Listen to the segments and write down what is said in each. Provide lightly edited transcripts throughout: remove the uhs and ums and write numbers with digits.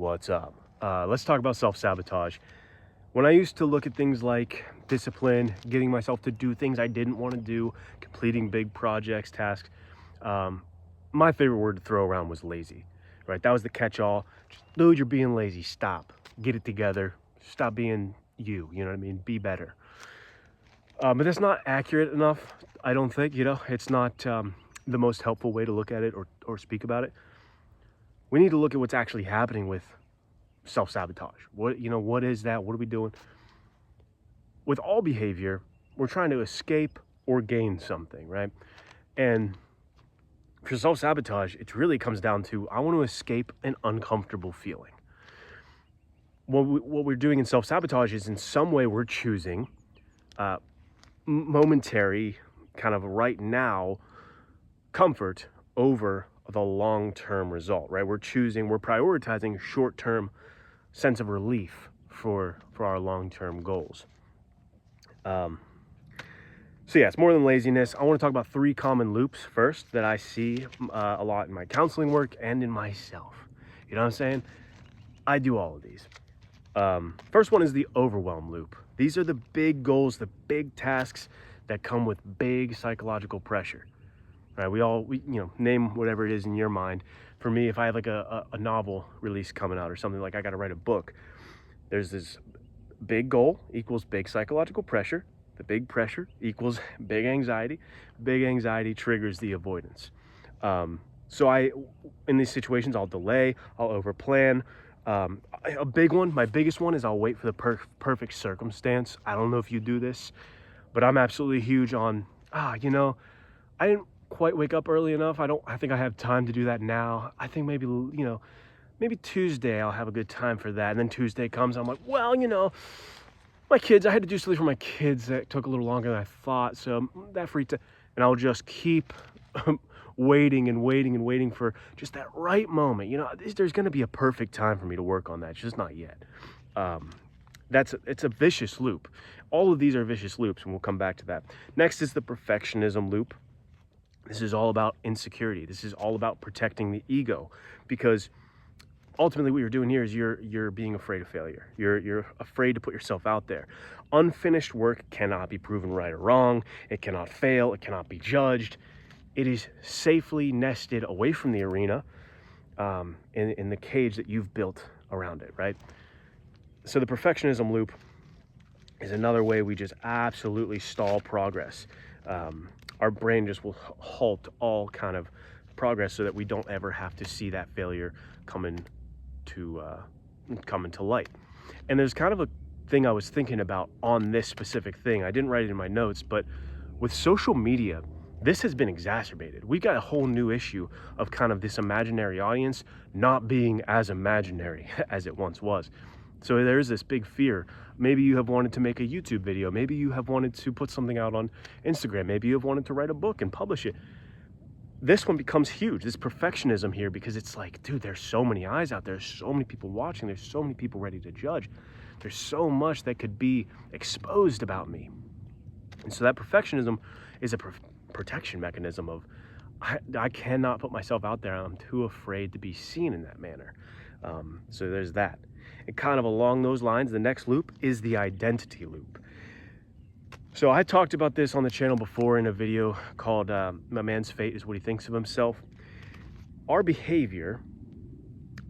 what's up? Let's talk about self-sabotage. When I used to look at things like discipline, getting myself to do things I didn't want to do, completing big projects, tasks, my favorite word to throw around was lazy, right? That was the catch-all. Just, dude, you're being lazy. Stop. Get it together. Stop being you. You know what I mean? Be better. But that's not accurate enough, I don't think. It's not the most helpful way to look at it or speak about it. We need to look at what's actually happening with self-sabotage. What is that? What are we doing? With all behavior, we're trying to escape or gain something, right? And for self-sabotage, it really comes down to, I want to escape an uncomfortable feeling. What we're doing in self-sabotage is in some way we're choosing momentary, kind of right now, comfort over the long-term result, right? We're prioritizing short-term sense of relief for our long-term goals. So yeah, it's more than laziness. I want to talk about 3 common loops first that I see a lot in my counseling work and in myself. You know what I'm saying? I do all of these. First one is the overwhelm loop. These are the big goals, the big tasks that come with big psychological pressure. Right? We name whatever it is in your mind. For me, if I have like a novel release coming out or something, like I got to write a book, there's this big goal equals big psychological pressure. The big pressure equals big anxiety. Big anxiety triggers the avoidance. In these situations, I'll delay, I'll overplan. My biggest one is I'll wait for the perfect circumstance. I don't know if you do this, but I'm absolutely huge on, I didn't quite wake up early enough. I think I have time to do that now. I think maybe Tuesday I'll have a good time for that. And then Tuesday comes, I'm like, my kids, I had to do something for my kids that took a little longer than I thought. So that free time, and I'll just keep waiting and waiting and waiting for just that right moment. There's going to be a perfect time for me to work on that. It's just not yet. It's a vicious loop. All of these are vicious loops, and we'll come back to that. Next is the perfectionism loop. This is all about insecurity. This is all about protecting the ego, because ultimately what you're doing here is you're being afraid of failure. You're afraid to put yourself out there. Unfinished work cannot be proven right or wrong. It cannot fail. It cannot be judged. It is safely nested away from the arena, in the cage that you've built around it, right? So the perfectionism loop is another way we just absolutely stall progress. Our brain just will halt all kind of progress so that we don't ever have to see that failure come into light. And there's kind of a thing I was thinking about on this specific thing. I didn't write it in my notes, but with social media, this has been exacerbated. We've got a whole new issue of kind of this imaginary audience not being as imaginary as it once was. So there's this big fear. Maybe you have wanted to make a YouTube video. Maybe you have wanted to put something out on Instagram. Maybe you have wanted to write a book and publish it. This one becomes huge, this perfectionism here, because it's like, dude, there's so many eyes out there. There's so many people watching. There's so many people ready to judge. There's so much that could be exposed about me. And so that perfectionism is a protection mechanism of, I cannot put myself out there. I'm too afraid to be seen in that manner. So there's that. And kind of along those lines, the next loop is the identity loop. So I talked about this on the channel before in a video called "A Man's Fate is What He Thinks of Himself." Our behavior,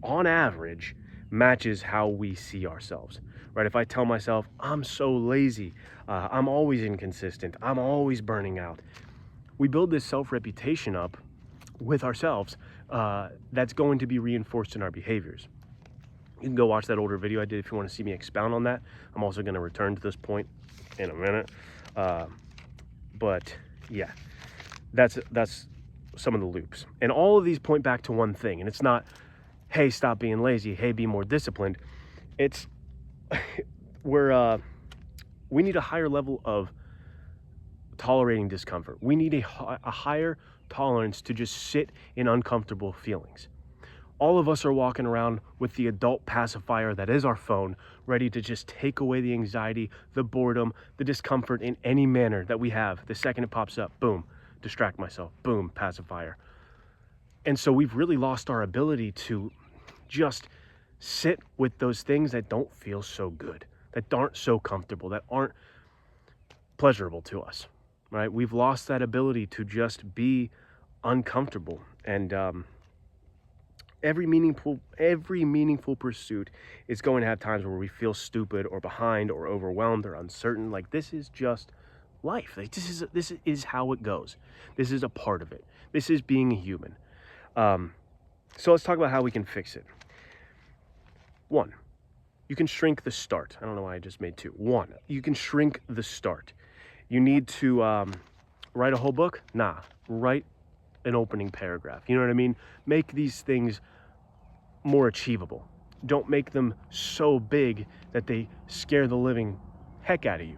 on average, matches how we see ourselves, right? If I tell myself, I'm so lazy, I'm always inconsistent, I'm always burning out, we build this self-reputation up with ourselves that's going to be reinforced in our behaviors. You can go watch that older video I did if you want to see me expound on that. I'm also going to return to this point in a minute. But yeah, that's some of the loops. And all of these point back to one thing. And it's not, hey, stop being lazy. Hey, be more disciplined. It's, we need a higher level of tolerating discomfort. We need a higher tolerance to just sit in uncomfortable feelings. All of us are walking around with the adult pacifier that is our phone, ready to just take away the anxiety, the boredom, the discomfort in any manner that we have. The second it pops up, boom, distract myself, boom, pacifier. And so we've really lost our ability to just sit with those things that don't feel so good, that aren't so comfortable, that aren't pleasurable to us, right? We've lost that ability to just be uncomfortable. And every meaningful pursuit is going to have times where we feel stupid or behind or overwhelmed or uncertain. Like, this is just life. Like, this is how it goes. This is a part of it. This is being a human. So let's talk about how we can fix it. One, you can shrink the start. I don't know why I just made two. One, you can shrink the start. You need to write a whole book? Nah, write an opening paragraph. You know what I mean? Make these things more achievable. Don't make them so big that they scare the living heck out of you.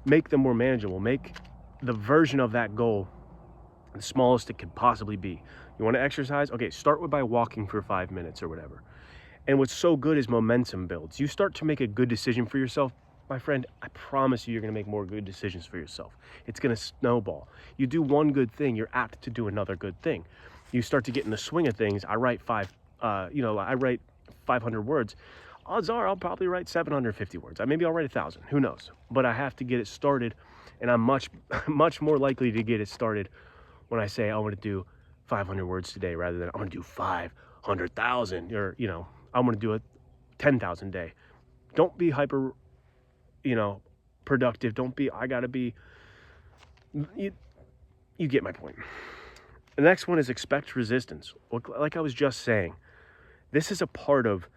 Make them more manageable. Make the version of that goal the smallest it could possibly be. You want to exercise? Okay, start by walking for 5 minutes or whatever. And what's so good is momentum builds. You start to make a good decision for yourself, my friend, I promise you're going to make more good decisions for yourself. It's going to snowball. You do one good thing, you're apt to do another good thing. You start to get in the swing of things. I write 500 words. Odds are I'll probably write 750 words. Maybe I'll write 1,000. Who knows? But I have to get it started, and I'm much more likely to get it started when I say I want to do 500 words today rather than I want to do 500,000 or, I'm going to do a 10,000 day. Don't be hyper, productive. Don't be, you get my point. The next one is expect resistance. Like I was just saying, this is a part of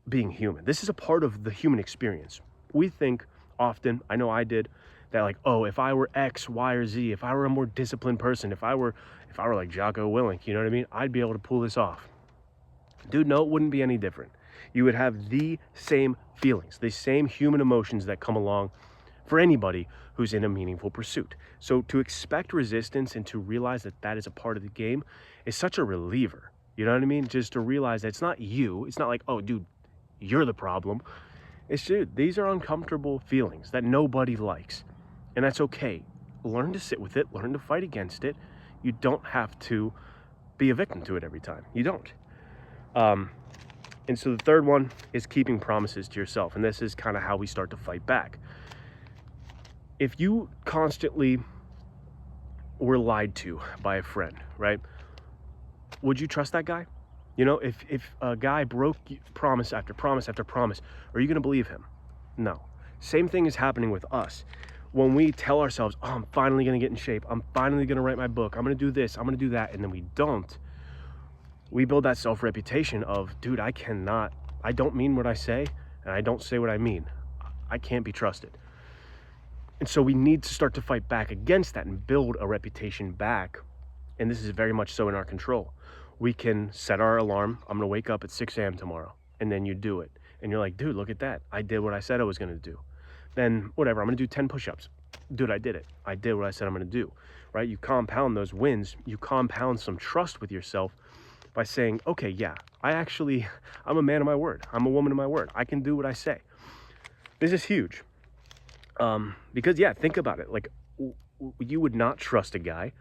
being human. This is a part of the human experience. We think often, I know I did, that like, oh, if I were X, Y, or Z, if I were a more disciplined person, if I were like Jocko Willink, you know what I mean? I'd be able to pull this off. Dude, no, it wouldn't be any different. You would have the same feelings, the same human emotions that come along for anybody who's in a meaningful pursuit. So to expect resistance and to realize that that is a part of the game is such a reliever. You know what I mean? Just to realize that it's not you. It's not like, oh, dude, you're the problem. It's, dude, these are uncomfortable feelings that nobody likes. And that's okay. Learn to sit with it. Learn to fight against it. You don't have to be a victim to it every time. You don't. And so the third one is keeping promises to yourself. And this is kind of how we start to fight back. If you constantly were lied to by a friend, right? Would you trust that guy? If a guy broke promise after promise after promise, are you going to believe him? No. Same thing is happening with us. When we tell ourselves, oh, I'm finally going to get in shape. I'm finally going to write my book. I'm going to do this. I'm going to do that. And then we don't. We build that self-reputation of, dude, I don't mean what I say, and I don't say what I mean. I can't be trusted. And so we need to start to fight back against that and build a reputation back. And this is very much so in our control. We can set our alarm. I'm going to wake up at 6 a.m. tomorrow. And then you do it. And you're like, dude, look at that. I did what I said I was going to do. Then whatever, I'm going to do 10 push-ups. Dude, I did it. I did what I said I'm going to do, right? You compound those wins. You compound some trust with yourself by saying, okay, yeah, I'm a man of my word. I'm a woman of my word. I can do what I say. This is huge. Because, yeah, think about it. Like, you would not trust a guy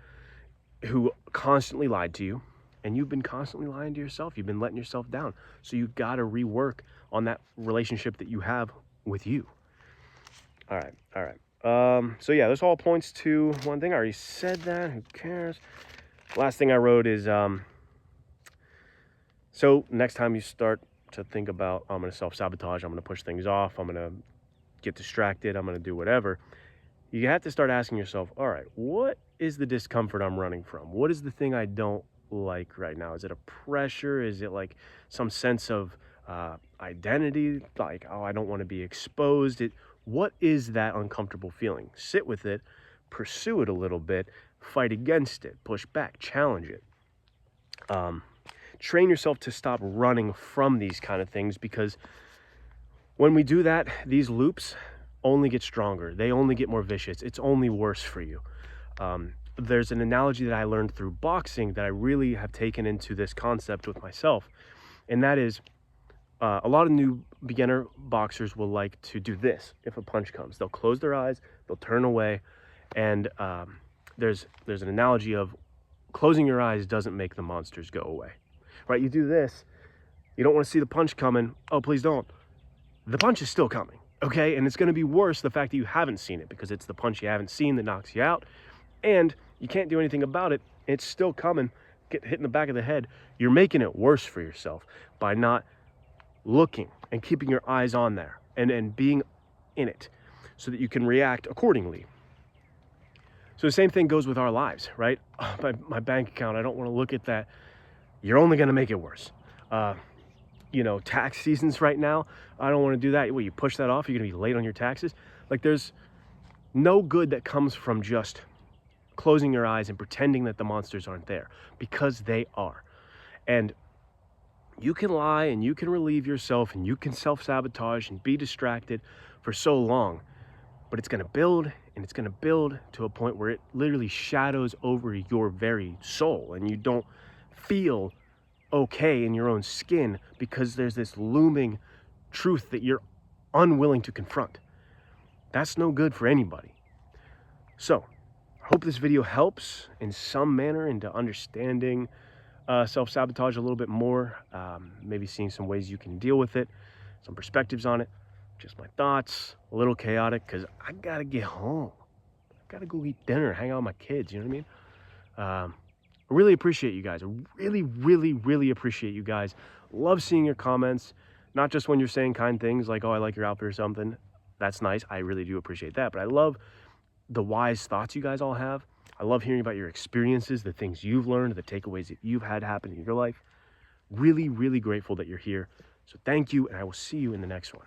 who constantly lied to you, and you've been constantly lying to yourself. You've been letting yourself down. So you got to rework on that relationship that you have with you. All right. So yeah, those all points to one thing. I already said that. Who cares? Last thing I wrote is, so next time you start to think about, I'm going to self-sabotage, I'm going to push things off, I'm going to get distracted, I'm going to do whatever, you have to start asking yourself, all right, what is the discomfort I'm running from? What is the thing I don't like right now? Is it a pressure? Is it like some sense of identity? Like, oh, I don't want to be exposed. What is that uncomfortable feeling? Sit with it, pursue it a little bit, fight against it, push back, challenge it. Train yourself to stop running from these kind of things, because when we do that, these loops only get stronger. They only get more vicious. It's only worse for you. There's an analogy that I learned through boxing that I really have taken into this concept with myself. And that is, a lot of new beginner boxers will like to do this. If a punch comes, they'll close their eyes, they'll turn away. And there's an analogy of closing your eyes doesn't make the monsters go away, right? You do this, You don't want to see the punch coming. Oh, please don't. The punch is still coming, okay? And it's going to be worse the fact that you haven't seen it, because it's the punch you haven't seen that knocks you out, and you can't do anything about it. It's still coming. Get hit in the back of the head. You're making it worse for yourself by not looking and keeping your eyes on there and being in it so that you can react accordingly. So the same thing goes with our lives, right? My bank account, I don't want to look at that. You're only going to make it worse. Tax seasons right now, I don't want to do that. Well, you push that off, you're going to be late on your taxes. Like, there's no good that comes from just closing your eyes and pretending that the monsters aren't there, because they are. And you can lie and you can relieve yourself and you can self-sabotage and be distracted for so long, but it's going to build and it's going to build to a point where it literally shadows over your very soul, and you don't feel okay in your own skin because there's this looming truth that you're unwilling to confront. That's no good for anybody. So I hope this video helps in some manner into understanding self-sabotage a little bit more, maybe seeing some ways you can deal with it, some perspectives on it. Just my thoughts, a little chaotic because I gotta get home. I gotta go eat dinner, hang out with my kids, you know what I mean? I really appreciate you guys. I really, really, really appreciate you guys. Love seeing your comments, not just when you're saying kind things like, oh, I like your outfit or something. That's nice. I really do appreciate that. But I love the wise thoughts you guys all have. I love hearing about your experiences, the things you've learned, the takeaways that you've had happen in your life. Really, really grateful that you're here. So thank you, and I will see you in the next one.